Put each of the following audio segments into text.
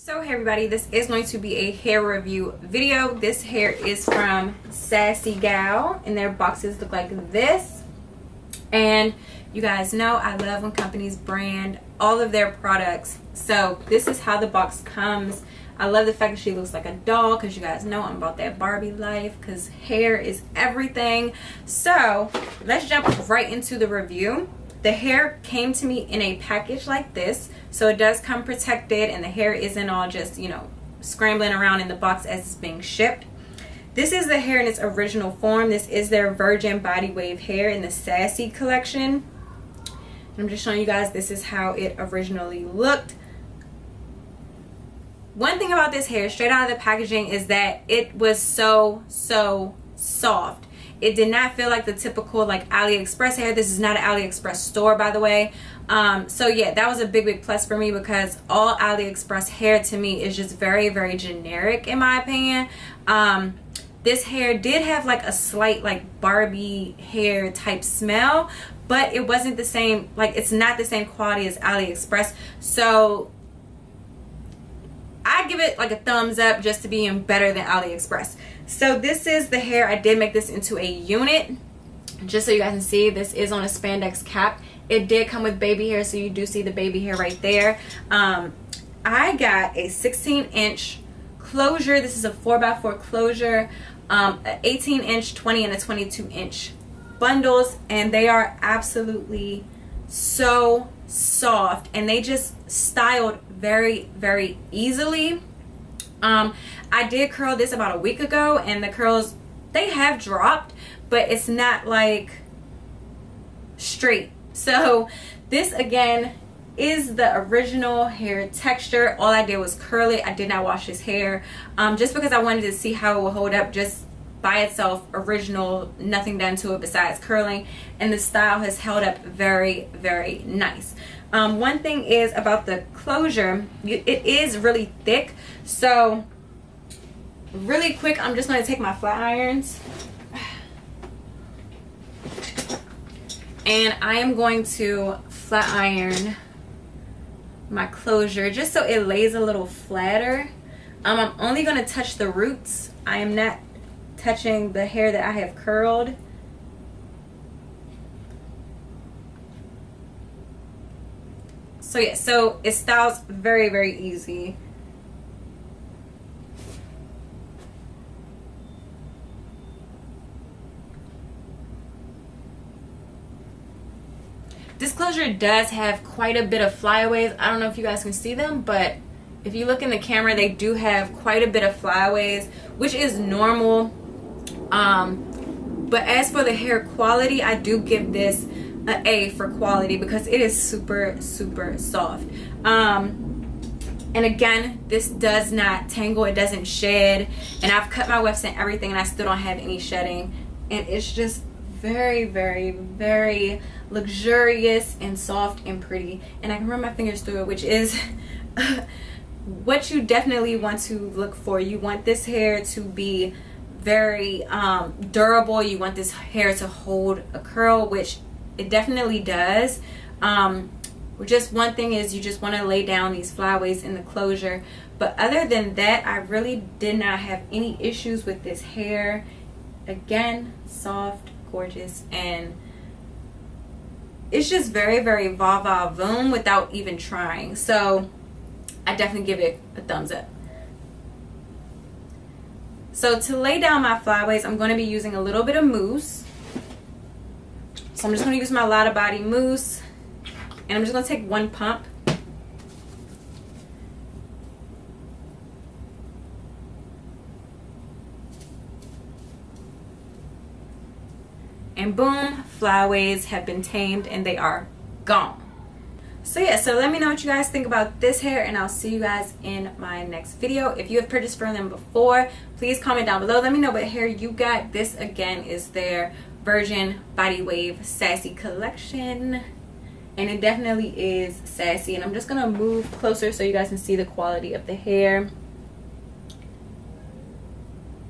So hey everybody, this is going to be a hair review video. This hair is from Sassy Gal and their boxes look like this. And you guys know I love when companies brand all of their products. So this is how the box comes. I love the fact that she looks like a doll because you guys know I'm about that Barbie life because hair is everything. So let's jump right into the review. The hair came to me in a package like this, so it does come protected and the hair isn't all just, you know, scrambling around in the box as it's being shipped. This is the hair in its original form. This is their virgin body wave hair in the Sassy collection. I'm just showing you guys this is how it originally looked. One thing about this hair straight out of the packaging is that it was so soft. It did not feel like the typical like AliExpress hair. This is not an AliExpress store, by the way. So yeah, that was a big plus for me because all AliExpress hair to me is just very generic in my opinion. This hair did have like a slight like Barbie hair type smell, but it wasn't the same, like it's not the same quality as AliExpress. So I give it like a thumbs up just to being better than AliExpress. So this is the hair. I did make this into a unit just so you guys can see. This is on a spandex cap. It did come with baby hair, so you do see the baby hair right there. I got a 16-inch closure. This is a 4x4 closure, an 18-inch, 20, and a 22-inch bundles, and they are absolutely so soft and they just styled very easily. I did curl this about a week ago and the curls, they have dropped, but it's not like straight. So this again is the original hair texture. All I did was curl it. I did not wash this hair just because I wanted to see how it would hold up just by itself, original, nothing done to it besides curling, and the style has held up very nice. One thing is about the closure, it is really thick. So really quick, I'm just going to take my flat irons and I am going to flat iron my closure just so it lays a little flatter. I'm only going to touch the roots. I am not touching the hair that I have curled. So yeah, so it styles very easy. This closure does have quite a bit of flyaways. I don't know if you guys can see them, but if you look in the camera, they do have quite a bit of flyaways, which is normal. But as for the hair quality, I do give this an A for quality because it is super soft. And again, this does not tangle, it doesn't shed, and I've cut my wefts and everything and I still don't have any shedding, and it's just very luxurious and soft and pretty, and I can run my fingers through it, which is what you definitely want to look for. You want this hair to be very durable. You want this hair to hold a curl, which it definitely does. Just one thing is you just want to lay down these flyaways in the closure, but other than that, I really did not have any issues with this hair. Again, soft, gorgeous, and it's just very va va voom without even trying. So I definitely give it a thumbs up. So to lay down my flyaways, I'm going to be using a little bit of mousse. So I'm just going to use my Lotta Body mousse, and I'm just going to take one pump. And boom, flyaways have been tamed and they are gone. So yeah, so let me know what you guys think about this hair, and I'll see you guys in my next video. If you have purchased from them before, please comment down below. Let me know what hair you got. This again is their Virgin Body Wave Sassy collection, and it definitely is sassy. And I'm just gonna move closer so you guys can see the quality of the hair,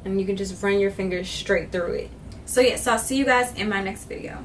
and you can just run your fingers straight through it. So yeah, so I'll see you guys in my next video.